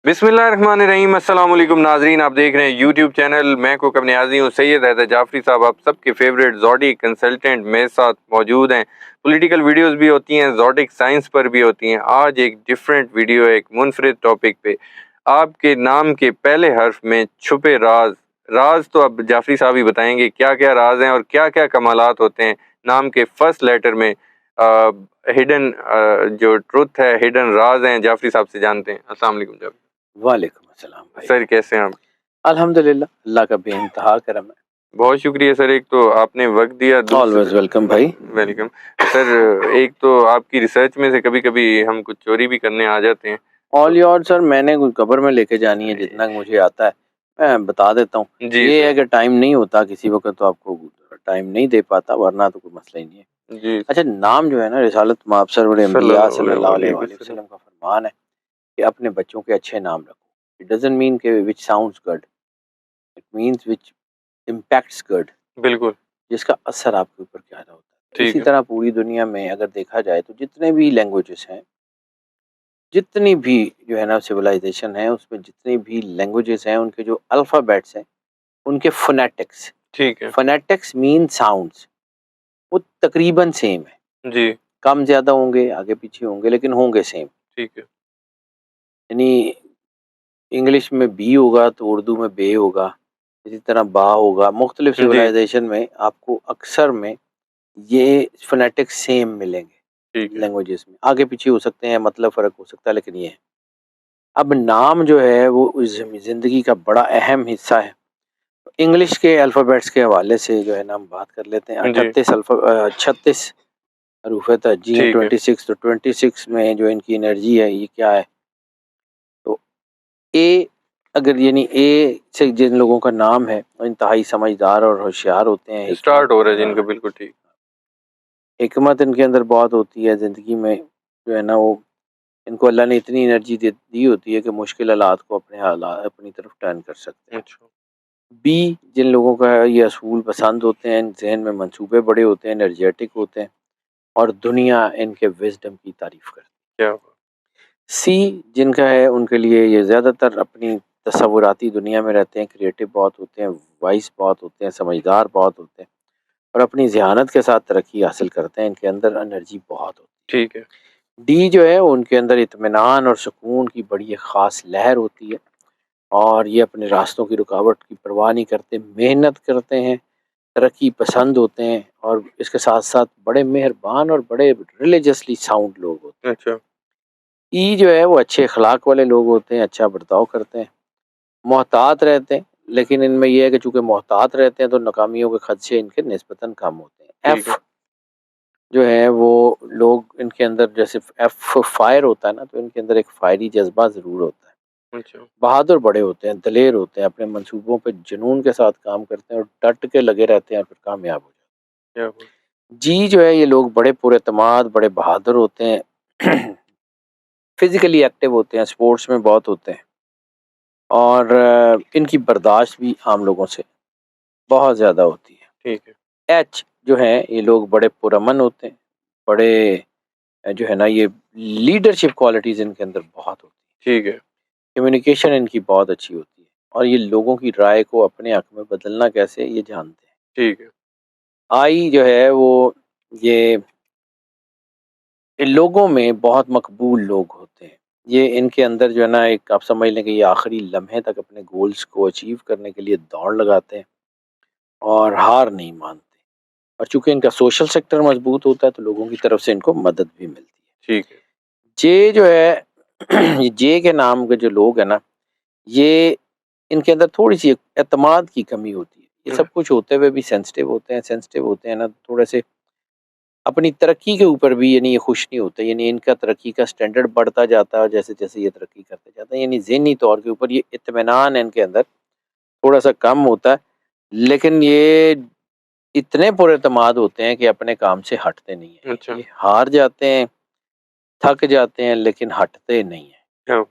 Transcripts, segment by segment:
बिस्मिल्लाहिर्रहमानिर्रहीम। अस्सलाम वालेकुम नाजरीन, आप देख रहे हैं यूट्यूब चैनल। मैं को कब न्याजी हूँ। सैयद हैदर जाफरी साहब आप सबके फेवरेट ज़ोडिक कंसल्टेंट मेरे साथ मौजूद हैं। पॉलिटिकल वीडियोस भी होती हैं, ज़ोडिक साइंस पर भी होती हैं। आज एक डिफरेंट वीडियो, एक मुनफरिद टॉपिक पे। आपके नाम के पहले हर्फ में छुपे राज तो अब जाफरी साहब ही बताएंगे क्या क्या राज हैं और क्या क्या कमालात होते हैं नाम के फर्स्ट लेटर में। हिडन जो ट्रुथ है, हिडन राज हैं, जाफरी साहब से जानते हैं। अस्सलाम वालेकुम जाफरी। वालेकुम अस्सलाम भाई। सर कैसे हैं आप? अल्हम्दुलिल्लाह, अल्लाह का बेइंतहा करम है। बहुत शुक्रिया सर, एक तो आपने वक्त दिया। ऑलवेज वेलकम भाई। Welcome sir. एक तो आपकी रिसर्च में से कभी कभी हम कुछ चोरी भी करने आ जाते हैं। ऑल योर सर, मैंने कोई कब्र में लेके जानी है, जितना मुझे आता है मैं बता देता हूँ। जी ये सर। है कि टाइम नहीं होता किसी वक्त, तो आपको टाइम नहीं दे पाता, वरना तो कोई मसला ही नहीं है। जी अच्छा, नाम जो है ना, रिसालत माब सरवर अंबिया सल्लल्लाहु अलैहि सल्लल्लाहु अलैहि वसल्लम का फरमान है कि अपने बच्चों के अच्छे नाम रखो। इट डजंट मीन के which sounds good, it means which impacts good, बिल्कुल जिसका असर आपके ऊपर ज़्यादा होता है। ठीक इसी है। तरह पूरी दुनिया में अगर देखा जाए तो जितने भी लैंग्वेजेस हैं, जितनी भी जो है ना सिविलाइजेशन है, उसमें जितनी भी लैंग्वेजेस हैं, उनके जो अल्फ़ाबेट्स हैं, उनके फ़ोनेटिक्स, ठीक है। फ़ोनेटिक्स मीन साउंड्स, वो तकरीबन सेम है। जी कम ज़्यादा होंगे, आगे-पीछे होंगे, लेकिन होंगे सेम। ठीक है। यानी इंग्लिश में बी होगा तो उर्दू में बे होगा, इसी तरह बा होगा। मुख्तलिफ जी सिविलाइजेशन में आपको अक्सर में ये फ़ोनेटिक्स सेम ठीक मिलेंगे है। लैंग्वेजेस में। आगे-पीछे हो सकते हैं, मतलब फ़र्क हो सकता है, लेकिन ये है। अब नाम जो है वो उस ज़िंदगी का बड़ा अहम हिस्सा है। इंग्लिश के अल्फ़ाबेट्स के हवाले से जो है ना हम बात कर लेते हैं। जी 36 हरूफ तहज्जी हैं, ठीक है। 26, तो 26 में जो इनकी एनर्जी है, ये क्या है? तो ए, अगर यानी ए से जिन लोगों का नाम है, वो इंतहाई समझदार और होशियार होते हैं। स्टार्ट हो रहा है जिनका, बिल्कुल ठीक। हिकमत इनके अंदर बहुत होती है ज़िंदगी में, जो है ना वो इनको अल्लाह ने इतनी एनर्जी दे दी होती है कि मुश्किल हालात को अपनी तरफ टर्न कर सकते हैं। अच्छा बी, जिन लोगों का ये असूल पसंद होते हैं, ज़हन में मंसूबे बड़े होते हैं, एनर्जेटिक होते हैं और दुनिया इनके विज़डम की तारीफ़ करती है। क्या हुआ? सी, जिनका है, उनके लिए ये ज़्यादातर अपनी तसव्वुराती दुनिया में रहते हैं, क्रिएटिव बहुत होते हैं, वाइस बहुत होते हैं, समझदार बहुत होते हैं और अपनी ज़हानत के साथ तरक्की हासिल करते हैं। इनके अंदर एनर्जी बहुत होती ठीक है। है। डी जो है, उनके अंदर इत्मीनान और सुकून की बड़ी एक ख़ास लहर होती है और ये अपने रास्तों की रुकावट की परवाह नहीं करते, मेहनत करते हैं, तरक्की पसंद होते हैं और इसके साथ-साथ बड़े मेहरबान और बड़े रिलीजियसली साउंड लोग होते हैं। अच्छा ई जो है, वो अच्छे अखलाक वाले लोग होते हैं, अच्छा बर्ताव करते हैं, मोहतात रहते हैं, लेकिन इनमें ये है कि चूँकि मोहतात रहते हैं तो नाकामियों के खदशे इनके निस्बतन कम होते हैं। ठीक है। एफ जो है, वो लोग, इनके अंदर जैसे एफ फायर होता है ना, तो इनके अंदर एक फायरी जज़्बा ज़रूर होता है। अच्छा बहादुर बड़े होते हैं, दलेर होते हैं, अपने मंसूबों पे जुनून के साथ काम करते हैं और डट के लगे रहते हैं और फिर कामयाब हो जाते क्या हुआ? हैं। जी जो है, ये लोग बड़े पुरएतमाद, बड़े बहादुर होते हैं, फिज़िकली एक्टिव होते हैं, स्पोर्ट्स में बहुत होते हैं और इनकी बर्दाश्त भी आम लोगों से बहुत ज़्यादा होती ठीक है। है। एच जो है, ये लोग बड़े पुरअमन होते हैं, बड़े जो है ना, ये लीडरशिप क्वालिटीज़ इनके अंदर बहुत होती है। ठीक है। कम्युनिकेशन इनकी बहुत अच्छी होती है और ये लोगों की राय को अपने हक में बदलना कैसे, ये जानते हैं। ठीक है। आई जो है, वो ये इन लोगों में बहुत मकबूल लोग होते हैं। ये इनके अंदर जो है ना, एक आप समझ लें कि ये आखिरी लम्हे तक अपने गोल्स को अचीव करने के लिए दौड़ लगाते हैं और हार नहीं मानते। और चूँकि इनका सोशल सेक्टर मजबूत होता है, तो लोगों की तरफ से इनको मदद भी मिलती है। ठीक है। जे जो है, ये जे के नाम के जो लोग हैं ना, ये इनके अंदर थोड़ी-सी एतमाद की कमी होती है। ये सब कुछ होते हुए भी सेंसिटिव होते हैं ना, थोड़े से अपनी तरक्की के ऊपर भी यानी ये खुश नहीं होते। यानी इनका तरक्की का स्टैंडर्ड बढ़ता जाता है और जैसे-जैसे ये तरक्की करते जाते हैं, यानी ज़हनी तौर के ऊपर ये इत्मीनान इनके अंदर थोड़ा-सा कम होता है। लेकिन ये इतने पुरएतमाद होते हैं कि अपने काम से हटते नहीं हैं। अच्छा ये हार जाते हैं, थक जाते हैं, लेकिन हटते नहीं हैं। क्या हुआ?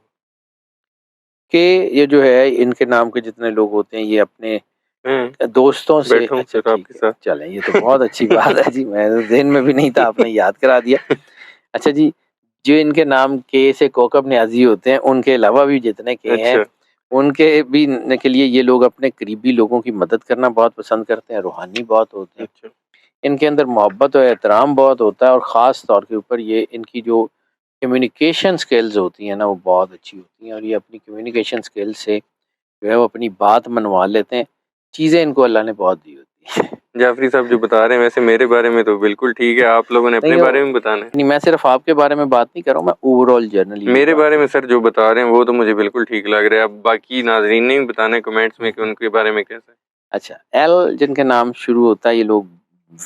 कि ये जो है, इनके नाम के जितने लोग होते हैं, ये अपने दोस्तों से, बैठा हूँ अच्छा सर ठीक आपके है, साथ। चलें, ये तो बहुत अच्छी बात है जी, मैं ज़हन में भी नहीं था, आपने याद करा दिया। अच्छा जी, जो इनके नाम के से कोकब न्याज़ी होते हैं, उनके अलावा भी जितने के हैं, अच्छा, उनके भी न के लिए ये लोग अपने करीबी लोगों की मदद करना बहुत पसंद करते हैं, रूहानी बहुत होते हैं। अच्छा, इनके अंदर मोहब्बत और एहतराम बहुत होता है और ख़ास तौर के ऊपर ये इनकी जो कम्युनिकेशन स्किल्स होती हैं ना, वो बहुत अच्छी होती हैं और ये अपनी कम्युनिकेशन स्किल्स से जो है वो अपनी बात मनवा लेते हैं। चीज़ें इनको अल्लाह ने बहुत दी होती हैं। जाफ़री साहब जो बता रहे हैं वैसे मेरे बारे में तो बिल्कुल ठीक है, आप लोगों ने अपने नहीं बारे में बताना है। नहीं, मैं सिर्फ़ आपके बारे में बात नहीं कर रहा हूँ, मैं ओवरऑल जनरली भी मेरे बात बारे कर में रहा सर जो बता रहे हैं वो तो मुझे बिल्कुल ठीक लग रहा है, अब बाकी नाज़रीन ने भी बताना है कमेंट्स में हूँ। कि उनके बारे में कैसा है। अच्छा, एल जिनके नाम शुरू होता है, ये लोग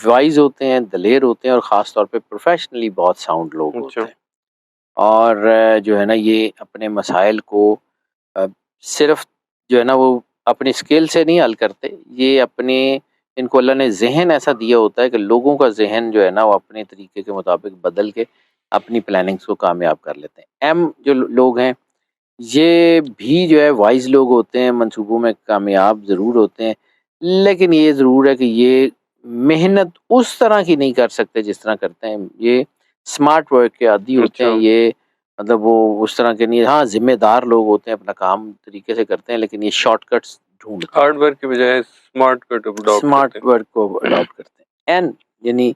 वाइज़ होते हैं, दलेर होते हैं और ख़ास तौर पे प्रोफ़ेशनली बहुत साउंड लोग अच्छा, होते हैं। और जो है ना ये अपने मसाइल को अ, सिर्फ़ जो है ना वो अपनी स्किल से नहीं हल करते, ये अपने इनको अल्लाह ने ज़हन ऐसा दिया होता है कि लोगों का ज़हन जो है ना वो अपने तरीके के मुताबिक बदल के अपनी प्लानिंग्स को कामयाब कर लेते हैं। एम जो लोग हैं, ये भी जो है वाइज़ लोग होते हैं, मंसूबों में कामयाब ज़रूर होते हैं, लेकिन ये ज़रूर है कि ये मेहनत उस तरह की नहीं कर सकते जिस तरह करते हैं। ये स्मार्ट वर्क के आदी होते हैं, अच्छा, ये मतलब वो उस तरह के नहीं, हाँ, ज़िम्मेदार लोग होते हैं, अपना काम तरीके से करते हैं, लेकिन ये शॉर्टकट्स ढूँढते हैं। हार्ड वर्क की बजाय स्मार्ट कट अडॉप्ट स्मार्ट करते वर्क को हैं। अडॉप्ट करते हैं। एन यानी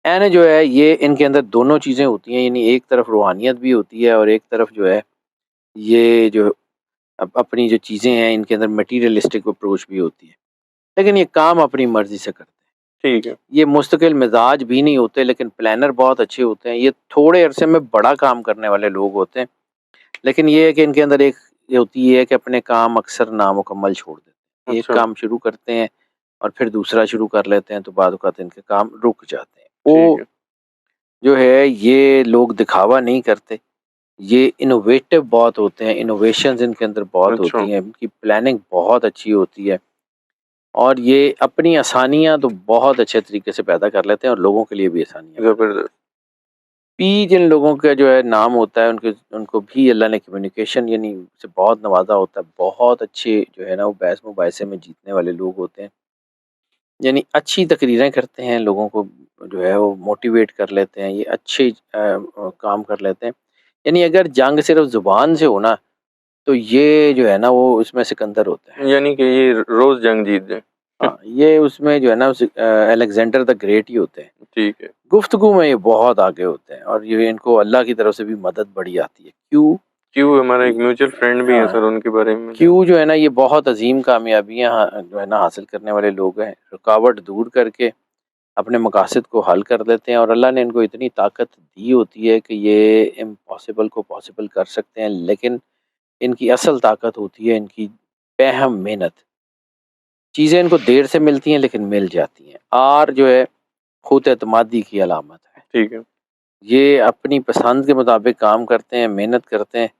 एन जो है ये इनके अंदर दोनों चीज़ें होती हैं, यानी एक तरफ रूहानियत भी होती है और एक तरफ जो है ये जो अपनी जो चीज़ें हैं इनके अंदर मटीरियलिस्टिक अप्रोच भी होती है। लेकिन ये काम अपनी मर्ज़ी से करते हैं। ठीक है, ये मुस्तकिल मिज़ाज भी नहीं होते, लेकिन प्लानर बहुत अच्छे होते हैं। ये थोड़े अरसे में बड़ा काम करने वाले लोग होते हैं। लेकिन ये है कि इनके अंदर एक ये होती है कि अपने काम अक्सर नामुकम्मल छोड़ देते हैं। एक अच्छा, काम शुरू करते हैं और फिर दूसरा शुरू कर लेते हैं, तो बाद औक़ात इनके काम रुक जाते हैं। ठीक वो है, जो है ये लोग दिखावा नहीं करते, ये इनोवेटिव बहुत होते हैं, इनोवेशंस इनके अंदर बहुत अच्छा, होती हैं, इनकी प्लानिंग बहुत अच्छी होती है और ये अपनी आसानियाँ तो बहुत अच्छे तरीके से पैदा कर लेते हैं और लोगों के लिए भी आसानियाँ पैदा करते हैं। ज़बरदस्त, पी जिन लोगों का जो है नाम होता है उनके उनको भी अल्लाह ने कम्युनिकेशन यानी से बहुत नवाज़ा होता है। बहुत अच्छे जो है ना वो बहस-मुबाहिसे में जीतने वाले लोग होते हैं। यानी अच्छी तकरीरें करते हैं, लोगों को जो है वो मोटिवेट कर लेते हैं, ये अच्छे काम कर लेते हैं। यानी अगर जंग सिर्फ़ ज़ुबान से हो ना, तो ये जो है ना वो इसमें सिकंदर होता है। यानी कि ये रोज़ जंग जीत जाएँ। हाँ, ये उसमें जो है ना अलेक्जेंडर द ग्रेट ही होते हैं। ठीक है, गुफ्तगू में ये बहुत आगे होते हैं और ये इनको अल्लाह की तरफ से भी मदद बड़ी आती है। क्यों? क्यू हमारा एक ये म्यूचुअल फ्रेंड भी है हाँ, सर, उनके बारे में मैं जानता क्यों जो है ना ये बहुत अज़ीम कामयाबियाँ जो है ना हासिल करने वाले लोग हैं। रुकावट दूर करके अपने मकासद को हल कर देते हैं और अल्लाह ने इनको इतनी ताकत दी होती है कि ये इम्पॉसिबल को पॉसिबल कर सकते हैं। लेकिन इनकी असल ताकत होती है इनकी बेहम मेहनत। चीज़ें इनको देर से मिलती हैं लेकिन मिल जाती हैं। और जो है खुद एतमादी की अलामत है। ठीक है, ये अपनी पसंद के मुताबिक काम करते हैं, मेहनत करते हैं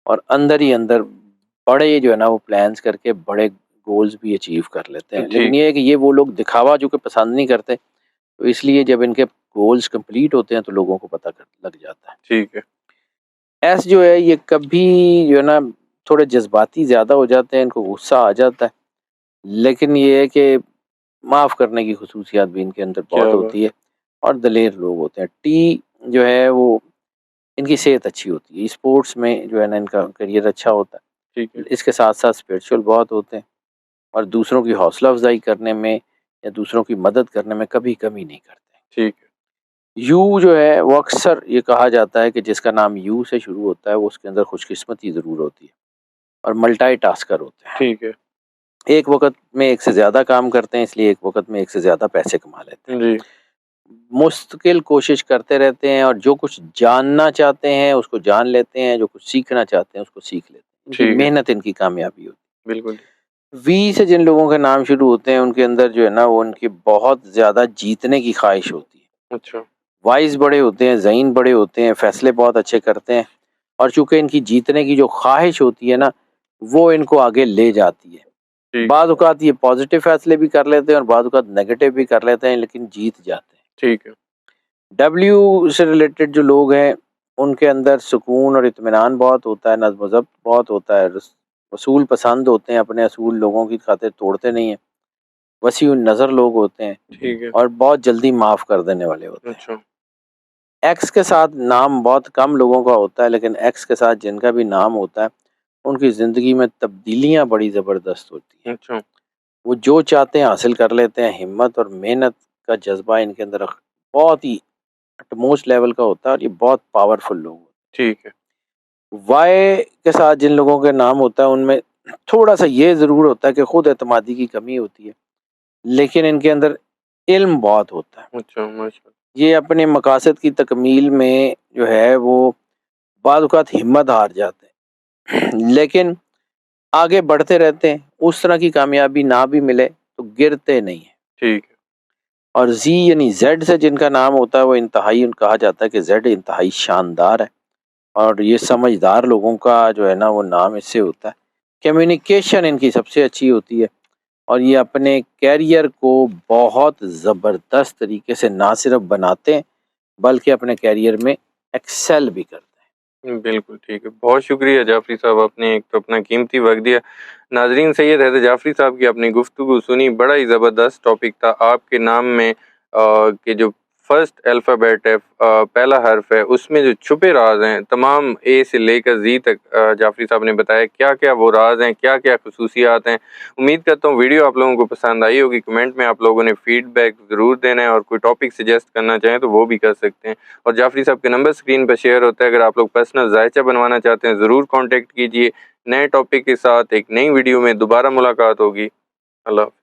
और अंदर ही अंदर बड़े जो है ना वो प्लान्स करके बड़े गोल्स भी अचीव कर लेते हैं। लेकिन ठीक ये है, है कि ये वो लोग दिखावा जो कि पसंद नहीं करते, तो इसलिए जब इनके गोल्स कंप्लीट होते हैं तो लोगों को पता कर लग जाता है। ठीक है, एस जो है ये कभी जो है ना थोड़े जज़्बाती ज़्यादा हो जाते हैं, इनको गुस्सा आ जाता है। लेकिन ये है कि माफ़ करने की ख़ुसूसियत भी इनके अंदर बहुत क्या बात होती है है। और दलेर लोग होते हैं। टी जो है वो इनकी सेहत अच्छी होती है, स्पोर्ट्स में जो है ना इनका करियर अच्छा होता ठीक है। है, इसके साथ-साथ स्पिरिचुअल बहुत होते हैं और दूसरों की हौसला अफ़ज़ाई करने में या दूसरों की मदद करने में कभी कमी नहीं करते। ठीक है, यू जो है वो अक्सर ये कहा जाता है कि जिसका नाम यू से शुरू होता है वो उसके अंदर खुशकिस्मती ज़रूर होती है और मल्टीटास्कर होते हैं। ठीक है, एक वक़्त में एक से ज़्यादा काम करते हैं, इसलिए एक वक़्त में एक से ज़्यादा पैसे कमा लेते हैं। जी, मुस्तकिल कोशिश करते रहते हैं और जो कुछ जानना चाहते हैं उसको जान लेते हैं, जो कुछ सीखना चाहते हैं उसको सीख लेते हैं। इनकी ठीक है, मेहनत इनकी कामयाबी होती बिल्कुल, है। वी से जिन लोगों के नाम शुरू होते हैं उनके अंदर जो है ना वो उनकी बहुत ज़्यादा जीतने की ख़्वाहिश होती है। अच्छा, वाइज़ बड़े होते हैं, ज़हीन बड़े होते हैं, फ़ैसले बहुत अच्छे करते हैं और चूँकि इनकी जीतने की जो ख़्वाहिश होती है ना, वो इनको आगे ले जाती है। ठीक है, बाद औक़ात ये पॉज़िटिव फ़ैसले भी कर लेते हैं और बाद औक़ात नेगेटिव भी कर लेते हैं लेकिन जीत जाते हैं। ठीक है, डब्ल्यू से रिलेटेड जो लोग हैं, उनके अंदर सुकून और इत्मीनान बहुत होता है, नज़्म व ज़ब्त बहुत होता है, असूल पसंद होते हैं, अपने असूल लोगों की खातिर तोड़ते नहीं हैं, वसीउन नज़र लोग होते हैं ठीक है, और बहुत जल्दी माफ़ कर देने वाले होते हैं। अच्छा। एक्स के साथ नाम बहुत कम लोगों का होता है, लेकिन एक्स के साथ जिनका भी नाम होता है, उनकी ज़िंदगी में तब्दीलियाँ बड़ी ज़बरदस्त होती हैं। अच्छा, वो जो चाहते हैं हासिल कर लेते हैं, हिम्मत और मेहनत का जज़्बा इनके अंदर बहुत ही एटमोस्ट लेवल का होता है और ये बहुत पावरफुल लोग होते ठीक है। हैं। वाई के साथ जिन लोगों के नाम होता है, उनमें थोड़ा-सा ये ज़रूर होता है कि खुद एतमादी की कमी होती है, लेकिन इनके अंदर इल्म बहुत होता है। अच्छा, माशा ये अपने मकासद की तकमील में जो है वो बाज़ औक़ात हिम्मत हार जाते हैं, लेकिन आगे बढ़ते रहते हैं। उस तरह की कामयाबी ना भी मिले तो गिरते नहीं हैं। ठीक है। और ज़ी यानी ज़ेड से जिनका नाम होता है, वो इंतहाई कहा जाता है कि ज़ेड इंतहाई शानदार है और ये समझदार लोगों का जो है ना वो नाम इससे होता है। कम्युनिकेशन इनकी सबसे अच्छी होती है और ये अपने करियर को बहुत ज़बरदस्त तरीके से ना सिर्फ बनाते हैं, बल्कि अपने करियर में एक्सेल भी करते बिल्कुल, ठीक है। बहुत शुक्रिया जाफ़री साहब, आपने एक तो अपना कीमती वक़्त दिया। नाज़रीन, सैयद हैदर जाफ़री साहब की आपने गुफ्तगू सुनी, बड़ा ही ज़बरदस्त टॉपिक था। आपके नाम में के जो फर्स्ट अल्फ़ाबेट है, पहला हर्फ़ है, उसमें जो छुपे राज़ हैं, तमाम ए से लेकर ज़ी तक जाफ़री साहब ने बताया क्या-क्या वो राज़ हैं, क्या-क्या ख़ुसूसियात हैं। उम्मीद करता हूँ वीडियो आप लोगों को पसंद आई होगी। कमेंट में आप लोगों ने फ़ीडबैक ज़रूर देना है और कोई टॉपिक सजेस्ट करना चाहें तो वो भी कर सकते हैं। और जाफ़री साहब के नंबर स्क्रीन पर शेयर होता है, अगर आप लोग पर्सनल जायचा बनवाना चाहते हैं ज़रूर कॉन्टैक्ट कीजिए। नए टॉपिक के साथ एक नई वीडियो में दोबारा मुलाकात होगी। अल्लाह हाफ़िज़।